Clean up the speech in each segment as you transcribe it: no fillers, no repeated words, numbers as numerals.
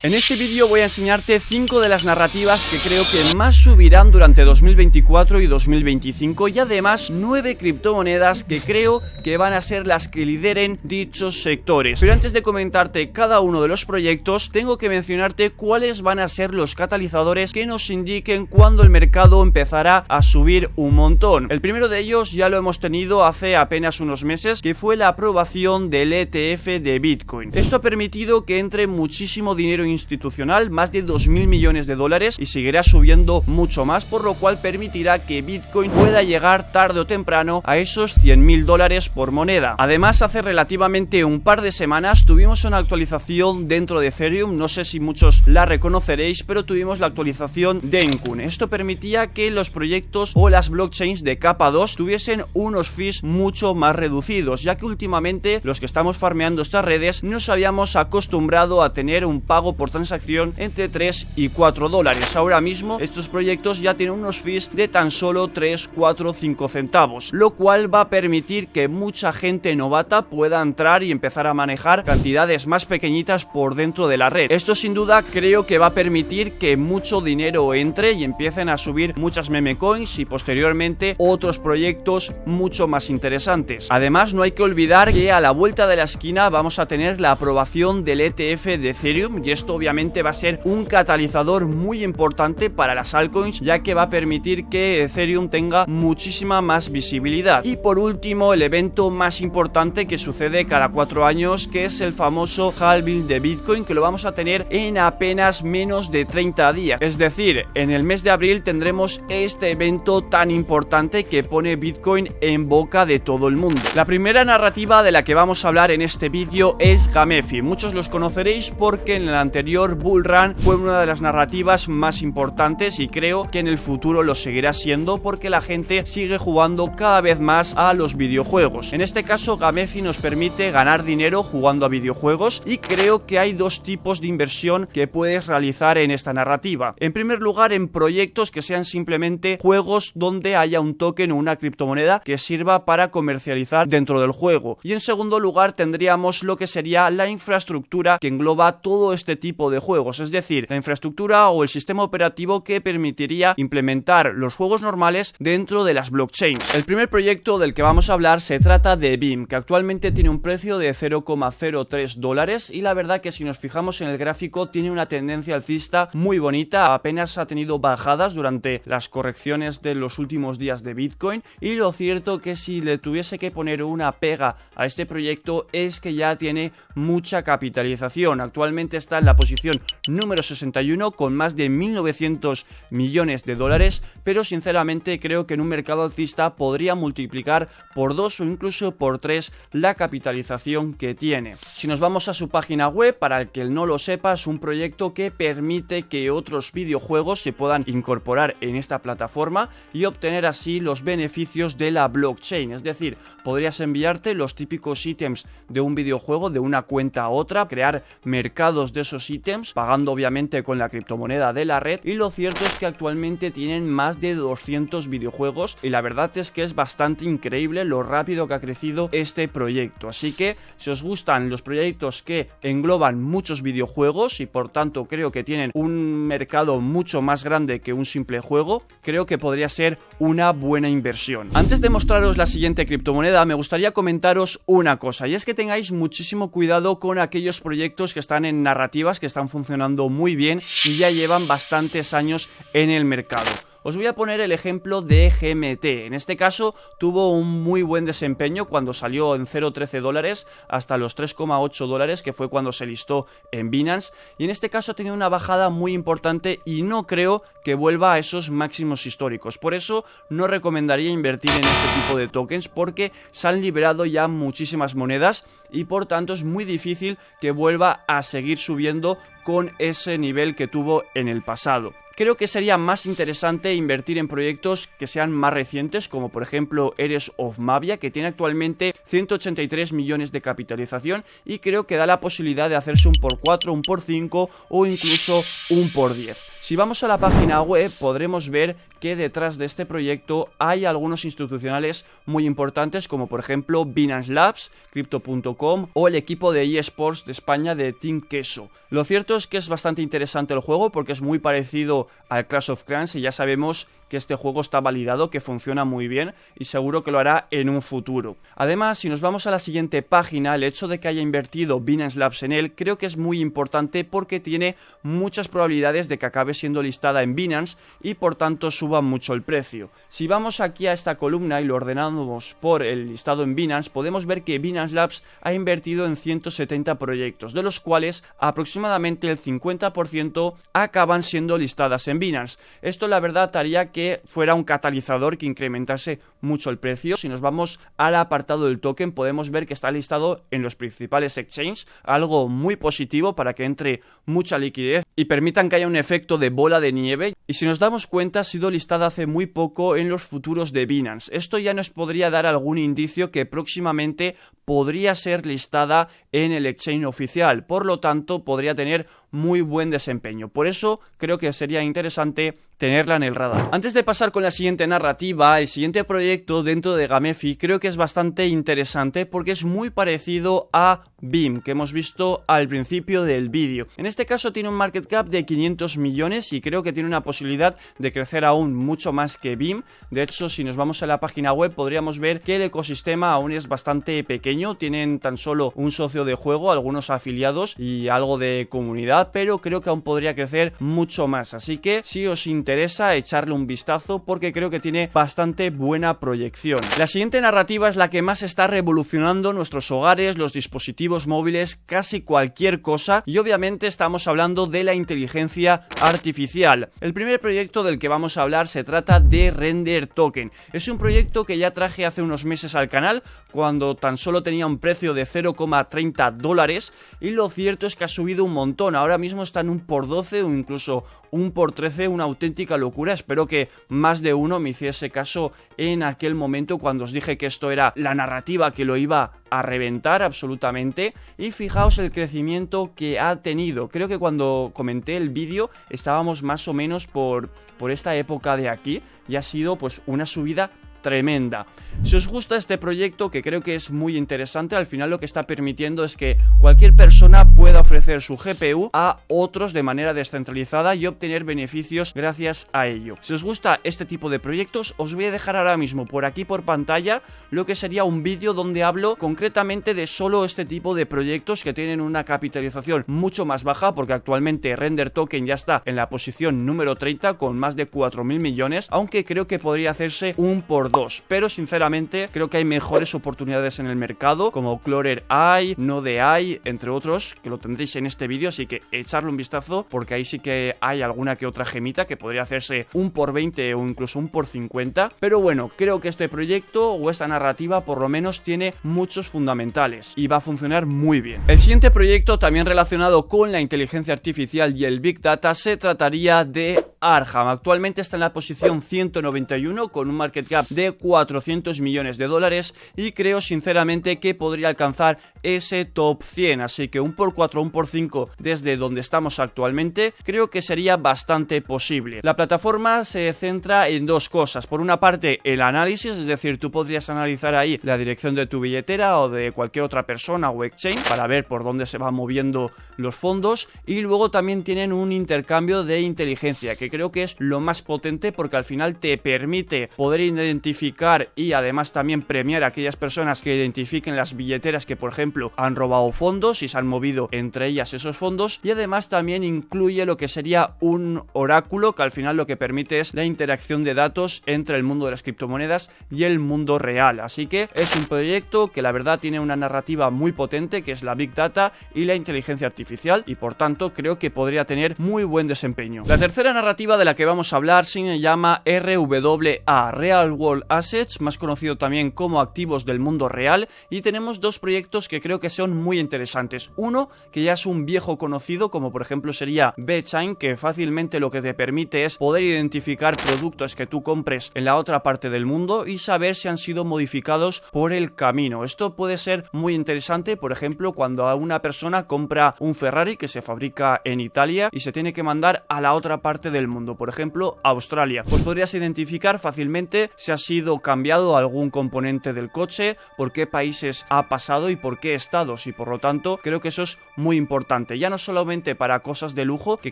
En este vídeo voy a enseñarte 5 de las narrativas que creo que más subirán durante 2024 y 2025 y además 9 criptomonedas que creo que van a ser las que lideren dichos sectores. Pero antes de comentarte cada uno de los proyectos, tengo que mencionarte cuáles van a ser los catalizadores que nos indiquen cuándo el mercado empezará a subir un montón. El primero de ellos ya lo hemos tenido hace apenas unos meses, que fue la aprobación del ETF de Bitcoin. Esto ha permitido que entre muchísimo dinero institucional, más de 2.000 millones de dólares, y seguirá subiendo mucho más, por lo cual permitirá que Bitcoin pueda llegar tarde o temprano a esos 100.000 dólares por moneda. Además, hace relativamente un par de semanas tuvimos una actualización dentro de Ethereum, no sé si muchos la reconoceréis, pero tuvimos la actualización de Encun. Esto permitía que los proyectos o las blockchains de capa 2 tuviesen unos fees mucho más reducidos, ya que últimamente los que estamos farmeando estas redes nos habíamos acostumbrado a tener un pago por transacción entre 3 y 4 dólares. Ahora mismo estos proyectos ya tienen unos fees de tan solo 3, 4, 5 centavos, lo cual va a permitir que mucha gente novata pueda entrar y empezar a manejar cantidades más pequeñitas por dentro de la red. Esto sin duda creo que va a permitir que mucho dinero entre y empiecen a subir muchas meme coins y posteriormente otros proyectos mucho más interesantes. Además, no hay que olvidar que a la vuelta de la esquina vamos a tener la aprobación del ETF de Ethereum, y esto obviamente va a ser un catalizador muy importante para las altcoins, ya que va a permitir que Ethereum tenga muchísima más visibilidad. Y por último, el evento más importante que sucede cada 4 años, que es el famoso halving de Bitcoin, que lo vamos a tener en apenas menos de 30 días. Es decir, en el mes de abril tendremos este evento tan importante que pone Bitcoin en boca de todo el mundo. La primera narrativa de la que vamos a hablar en este vídeo es Gamefi. Muchos los conoceréis porque en el anterior Bull Run fue una de las narrativas más importantes y creo que en el futuro lo seguirá siendo, porque la gente sigue jugando cada vez más a los videojuegos. En este caso, Gamefi nos permite ganar dinero jugando a videojuegos, y creo que hay dos tipos de inversión que puedes realizar en esta narrativa. En primer lugar, en proyectos que sean simplemente juegos donde haya un token o una criptomoneda que sirva para comercializar dentro del juego. Y en segundo lugar, tendríamos lo que sería la infraestructura que engloba todo este tipo de juegos, es decir, la infraestructura o el sistema operativo que permitiría implementar los juegos normales dentro de las blockchains. El primer proyecto del que vamos a hablar se trata de Beam, que actualmente tiene un precio de 0,03 dólares, y la verdad que si nos fijamos en el gráfico tiene una tendencia alcista muy bonita, apenas ha tenido bajadas durante las correcciones de los últimos días de Bitcoin, y lo cierto que si le tuviese que poner una pega a este proyecto es que ya tiene mucha capitalización. Actualmente está en la posición número 61 con más de 1.900 millones de dólares, pero sinceramente creo que en un mercado alcista podría multiplicar por 2 o incluso por 3 la capitalización que tiene. Si nos vamos a su página web, para el que no lo sepa, es un proyecto que permite que otros videojuegos se puedan incorporar en esta plataforma y obtener así los beneficios de la blockchain. Es decir, podrías enviarte los típicos ítems de un videojuego de una cuenta a otra, crear mercados de esos ítems, pagando obviamente con la criptomoneda de la red, y lo cierto es que actualmente tienen más de 200 videojuegos y la verdad es que es bastante increíble lo rápido que ha crecido este proyecto. Así que si os gustan los proyectos que engloban muchos videojuegos y por tanto creo que tienen un mercado mucho más grande que un simple juego, creo que podría ser una buena inversión. Antes de mostraros la siguiente criptomoneda, me gustaría comentaros una cosa, y es que tengáis muchísimo cuidado con aquellos proyectos que están en narrativas que están funcionando muy bien y ya llevan bastantes años en el mercado. Os voy a poner el ejemplo de GMT. En este caso tuvo un muy buen desempeño cuando salió en 0,13 dólares hasta los 3,8 dólares, que fue cuando se listó en Binance, y en este caso ha tenido una bajada muy importante y no creo que vuelva a esos máximos históricos. Por eso no recomendaría invertir en este tipo de tokens, porque se han liberado ya muchísimas monedas y por tanto es muy difícil que vuelva a seguir subiendo con ese nivel que tuvo en el pasado. creo que sería más interesante invertir en proyectos que sean más recientes, como por ejemplo Heroes of Mavia, que tiene actualmente 183 millones de capitalización y creo que da la posibilidad de hacerse un por 4, un por 5 o incluso un por 10. Si vamos a la página web podremos ver que detrás de este proyecto hay algunos institucionales muy importantes, como por ejemplo Binance Labs, Crypto.com o el equipo de eSports de España de Team Queso. Lo cierto es que es bastante interesante el juego porque es muy parecido al Clash of Clans y ya sabemos que este juego está validado, que funciona muy bien y seguro que lo hará en un futuro. Además, si nos vamos a la siguiente página, el hecho de que haya invertido Binance Labs en él creo que es muy importante porque tiene muchas probabilidades de que acabe siendo listada en Binance y por tanto suba mucho el precio. Si vamos aquí a esta columna y lo ordenamos por el listado en Binance, podemos ver que Binance Labs ha invertido en 170 proyectos, de los cuales aproximadamente el 50% acaban siendo listadas en Binance. Esto la verdad haría que fuera un catalizador que incrementase mucho el precio. Si nos vamos al apartado del token podemos ver que está listado en los principales exchanges, algo muy positivo para que entre mucha liquidez y permitan que haya un efecto de bola de nieve. Y si nos damos cuenta ha sido listada hace muy poco en los futuros de Binance. Esto ya nos podría dar algún indicio que próximamente podría ser listada en el exchange oficial, por lo tanto podría tener muy buen desempeño. Por eso creo que sería interesante tenerla en el radar. Antes de pasar con la siguiente narrativa, el siguiente proyecto dentro de Gamefi creo que es bastante interesante porque es muy parecido a BIM, que hemos visto al principio del vídeo. En este caso tiene un market cap de 500 millones y creo que tiene una posibilidad de crecer aún mucho más que BIM. De hecho, si nos vamos a la página web podríamos ver que el ecosistema aún es bastante pequeño, tienen tan solo un socio de juego, algunos afiliados y algo de comunidad, pero creo que aún podría crecer mucho más. Así que si os interesa echarle un vistazo porque creo que tiene bastante buena proyección. La siguiente narrativa es la que más está revolucionando nuestros hogares, los dispositivos móviles, casi cualquier cosa, y obviamente estamos hablando de la inteligencia artificial. El primer proyecto del que vamos a hablar se trata de Render Token. Es un proyecto que ya traje hace unos meses al canal cuando tan solo tenía un precio de 0,30 dólares y lo cierto es que ha subido un montón. Ahora mismo está en un por 12 o incluso un por 13, una auténtica locura. Espero que más de uno me hiciese caso en aquel momento cuando os dije que esto era la narrativa que lo iba a reventar absolutamente. Y fijaos el crecimiento que ha tenido. Creo que cuando comenté el vídeo estábamos más o menos por esta época de aquí y ha sido pues una subida tremenda. Si os gusta este proyecto, que creo que es muy interesante, al final lo que está permitiendo es que cualquier persona pueda ofrecer su GPU a otros de manera descentralizada y obtener beneficios gracias a ello. Si os gusta este tipo de proyectos, os voy a dejar ahora mismo por aquí por pantalla lo que sería un vídeo donde hablo concretamente de solo este tipo de proyectos que tienen una capitalización mucho más baja, porque actualmente Render Token ya está en la posición número 30 con más de 4.000 millones, aunque creo que podría hacerse un por 2, pero sinceramente creo que hay mejores oportunidades en el mercado como Clorer AI, Node AI, entre otros, que lo tendréis en este vídeo, así que echarle un vistazo porque ahí sí que hay alguna que otra gemita que podría hacerse un por 20 o incluso un por 50, pero bueno, creo que este proyecto o esta narrativa por lo menos tiene muchos fundamentales y va a funcionar muy bien. El siguiente proyecto, también relacionado con la inteligencia artificial y el Big Data, se trataría de Arham. Actualmente está en la posición 191 con un market cap de 400 millones de dólares y creo sinceramente que podría alcanzar ese top 100, así que un por 4, un por 5 desde donde estamos actualmente creo que sería bastante posible. La plataforma se centra en dos cosas: por una parte el análisis, es decir, tú podrías analizar ahí la dirección de tu billetera o de cualquier otra persona o exchange para ver por dónde se van moviendo los fondos, y luego también tienen un intercambio de inteligencia que creo que es lo más potente porque al final te permite poder identificar y además también premiar a aquellas personas que identifiquen las billeteras que por ejemplo han robado fondos y se han movido entre ellas esos fondos, y además también incluye lo que sería un oráculo que al final lo que permite es la interacción de datos entre el mundo de las criptomonedas y el mundo real. Así que es un proyecto que la verdad tiene una narrativa muy potente, que es la Big Data y la inteligencia artificial, y por tanto creo que podría tener muy buen desempeño. La tercera narrativa narrativa de la que vamos a hablar se llama RWA, Real World Assets, más conocido también como activos del mundo real, y tenemos dos proyectos que creo que son muy interesantes. Uno, que ya es un viejo conocido, como por ejemplo sería Betchain, que fácilmente lo que te permite es poder identificar productos que tú compres en la otra parte del mundo y saber si han sido modificados por el camino. Esto puede ser muy interesante, por ejemplo, cuando una persona compra un Ferrari que se fabrica en Italia y se tiene que mandar a la otra parte del mundo, por ejemplo, Australia. Pues podrías identificar fácilmente si ha sido cambiado algún componente del coche, por qué países ha pasado y por qué estados, y por lo tanto creo que eso es muy importante, ya no solamente para cosas de lujo, que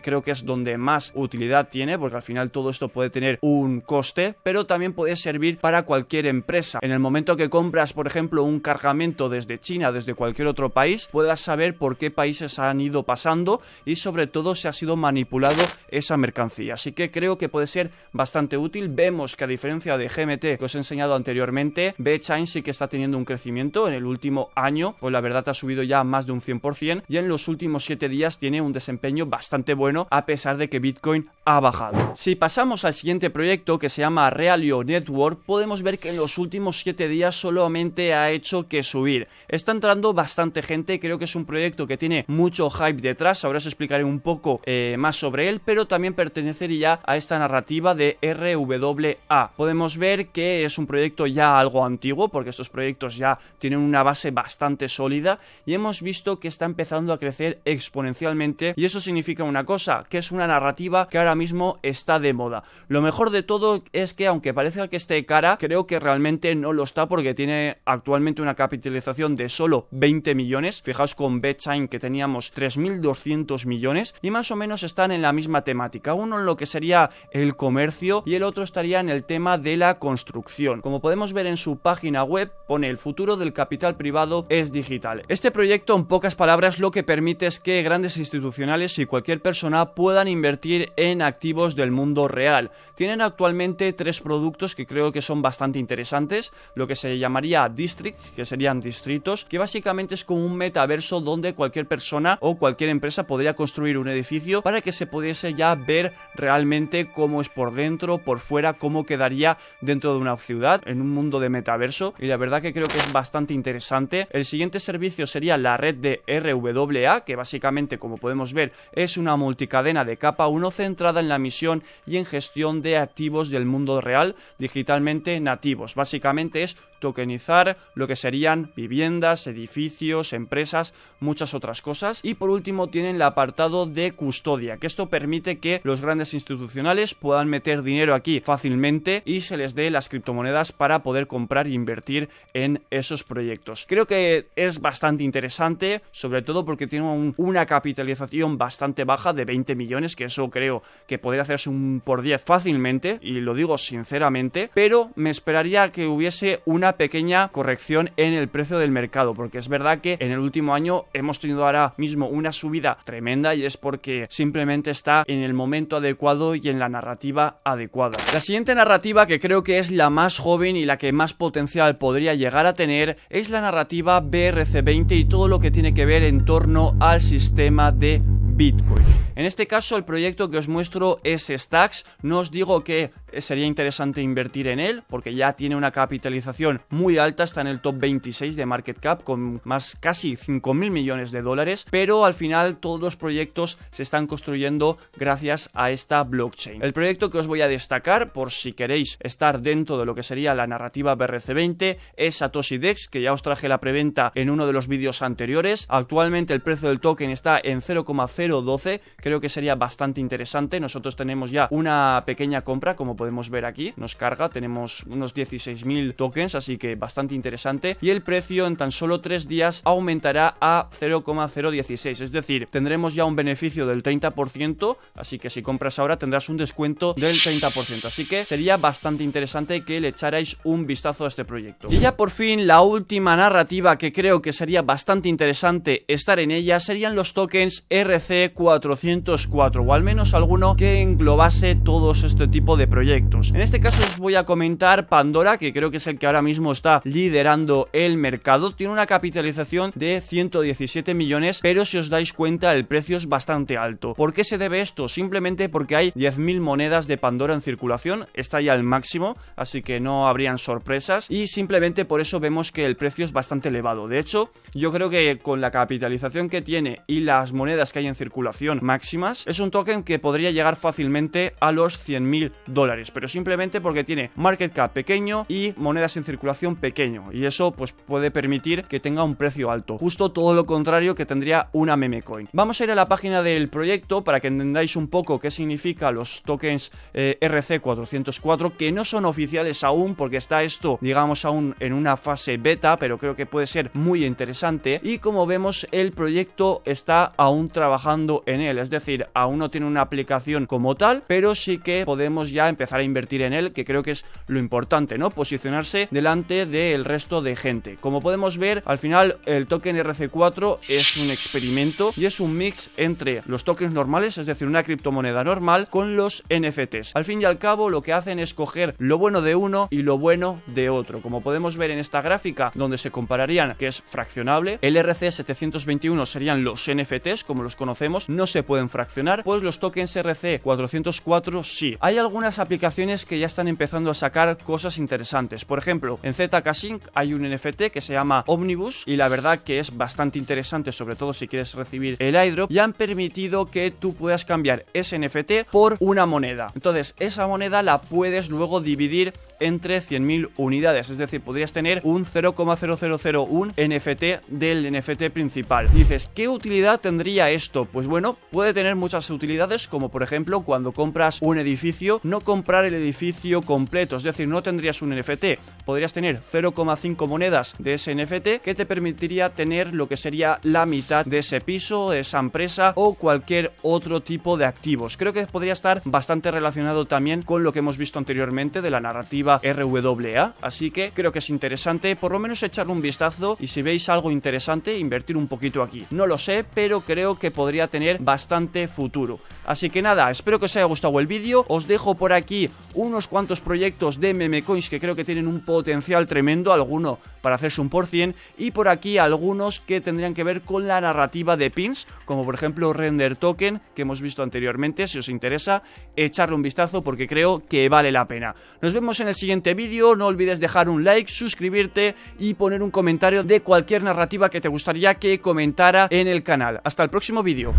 creo que es donde más utilidad tiene, porque al final todo esto puede tener un coste, pero también puede servir para cualquier empresa. En el momento que compras, por ejemplo, un cargamento desde China, desde cualquier otro país, puedas saber por qué países han ido pasando y sobre todo si ha sido manipulado esa mercancía. Así que creo que puede ser bastante útil. Vemos que a diferencia de GMT que os he enseñado anteriormente, Betchain sí que está teniendo un crecimiento en el último año, pues la verdad ha subido ya más de un 100% y en los últimos 7 días tiene un desempeño bastante bueno a pesar de que Bitcoin ha bajado. Si pasamos al siguiente proyecto, que se llama Realio Network, podemos ver que en los últimos 7 días solamente ha hecho que subir. Está entrando bastante gente, creo que es un proyecto que tiene mucho hype detrás, ahora os explicaré un poco más sobre él, pero también pertenecería a esta narrativa de RWA. Podemos ver que es un proyecto ya algo antiguo, porque estos proyectos ya tienen una base bastante sólida y hemos visto que está empezando a crecer exponencialmente, y eso significa una cosa, que es una narrativa que ahora mismo está de moda. Lo mejor de todo es que aunque parezca que esté cara, creo que realmente no lo está, porque tiene actualmente una capitalización de solo 20 millones. Fijaos con Betchain que teníamos 3.200 millones y más o menos están en la misma temática, uno en lo que sería el comercio y el otro estaría en el tema de la construcción. Como podemos ver en su página web, pone: el futuro del capital privado es digital. Este proyecto, en pocas palabras, lo que permite es que grandes institucionales y cualquier persona puedan invertir en activos del mundo real. Tienen actualmente 3 productos que creo que son bastante interesantes, lo que se llamaría District, que serían distritos, que básicamente es como un metaverso donde cualquier persona o cualquier empresa podría construir un edificio para que se pudiese ya ver realmente cómo es por dentro, por fuera, cómo quedaría dentro de una ciudad en un mundo de metaverso, y la verdad que creo que es bastante interesante. El siguiente servicio sería la red de RWA, que básicamente, como podemos ver, es una multicadena de capa 1 centrada en la emisión y en gestión de activos del mundo real digitalmente nativos. Básicamente es tokenizar lo que serían viviendas, edificios, empresas, muchas otras cosas. Y por último tienen el apartado de custodia, que esto permite que los grandes institucionales puedan meter dinero aquí fácilmente y se les dé las criptomonedas para poder comprar e invertir en esos proyectos. Creo que es bastante interesante, sobre todo porque tiene una capitalización bastante baja de 20 millones, que eso creo que podría hacerse un por 10 fácilmente, y lo digo sinceramente, pero me esperaría que hubiese una pequeña corrección en el precio del mercado, porque es verdad que en el último año hemos tenido ahora mismo una subida tremenda y es porque simplemente está en el momento adecuado y en la narrativa adecuada. La siguiente narrativa, que creo que es la más joven y la que más potencial podría llegar a tener, es la narrativa BRC20 y todo lo que tiene que ver en torno al sistema de Bitcoin. En este caso el proyecto que os muestro es Stacks. No os digo que sería interesante invertir en él porque ya tiene una capitalización muy alta, está en el top 26 de market cap con más casi 5.000 millones de dólares, pero al final todos los proyectos se están construyendo gracias a esta blockchain. El proyecto que os voy a destacar, por si queréis estar dentro de lo que sería la narrativa BRC20, es Satoshi Dex, que ya os traje la preventa en uno de los vídeos anteriores. Actualmente el precio del token está en 0,012, creo que sería bastante interesante. Nosotros tenemos ya una pequeña compra, como podemos ver aquí, nos carga, tenemos unos 16.000 tokens, así que bastante interesante, y el precio en tan solo 3 días aumentará a 0,016, es decir, tendremos ya un beneficio del 30%, así que si compras ahora tendrás un descuento del 30%, así que sería bastante interesante que le echarais un vistazo a este proyecto. Y ya por fin la última narrativa que creo que sería bastante interesante estar en ella serían los tokens RC404, o al menos alguno que englobase todos este tipo de proyectos proyectos. En este caso os voy a comentar Pandora, que creo que es el que ahora mismo está liderando el mercado. Tiene una capitalización de 117 millones, pero si os dais cuenta el precio es bastante alto. ¿Por qué se debe esto? Simplemente porque hay 10.000 monedas de Pandora en circulación, está ya al máximo, así que no habrían sorpresas, y simplemente por eso vemos que el precio es bastante elevado. De hecho, yo creo que con la capitalización que tiene y las monedas que hay en circulación máximas, es un token que podría llegar fácilmente a los 100.000 dólares, pero simplemente porque tiene market cap pequeño y monedas en circulación pequeño, y eso pues puede permitir que tenga un precio alto, justo todo lo contrario que tendría una meme coin. Vamos a ir a la página del proyecto para que entendáis un poco qué significa los tokens RC404, que no son oficiales aún porque está esto, digamos, aún en una fase beta, pero creo que puede ser muy interesante. Y como vemos, el proyecto está aún trabajando en él, es decir, aún no tiene una aplicación como tal, pero sí que podemos ya empezar a invertir en él, que creo que es lo importante, ¿no? Posicionarse delante del resto de gente. Como podemos ver, al final el token RC4 es un experimento y es un mix entre los tokens normales, es decir, una criptomoneda normal, con los NFTs. Al fin y al cabo, lo que hacen es coger lo bueno de uno y lo bueno de otro. Como podemos ver en esta gráfica, donde se compararían, que es fraccionable, el RC721 serían los NFTs, como los conocemos, no se pueden fraccionar, pues los tokens RC404 sí. Hay algunas aplicaciones que ya están empezando a sacar cosas interesantes. Por ejemplo, en ZK-Sync hay un NFT que se llama Omnibus, y la verdad que es bastante interesante, sobre todo si quieres recibir el airdrop, y han permitido que tú puedas cambiar ese NFT por una moneda. Entonces, esa moneda la puedes luego dividir entre 100.000 unidades, es decir, podrías tener un 0,0001 NFT del NFT principal. Dices, ¿qué utilidad tendría esto? Pues bueno, puede tener muchas utilidades, como por ejemplo cuando compras un edificio, no comprar el edificio completo, es decir, no tendrías un NFT, podrías tener 0,5 monedas de ese NFT que te permitiría tener lo que sería la mitad de ese piso, de esa empresa o cualquier otro tipo de activos. Creo que podría estar bastante relacionado también con lo que hemos visto anteriormente de la narrativa RWA, así que creo que es interesante por lo menos echarle un vistazo, y si veis algo interesante, invertir un poquito aquí. No lo sé, pero creo que podría tener bastante futuro. Así que nada, espero que os haya gustado el vídeo. Os dejo por aquí unos cuantos proyectos de meme coins que creo que tienen un potencial tremendo, alguno para hacerse un %, y por aquí algunos que tendrían que ver con la narrativa de pins, como por ejemplo Render Token, que hemos visto anteriormente. Si os interesa, echarle un vistazo porque creo que vale la pena. Nos vemos en el siguiente vídeo. No olvides dejar un like, suscribirte y poner un comentario de cualquier narrativa que te gustaría que comentara en el canal. Hasta el próximo vídeo.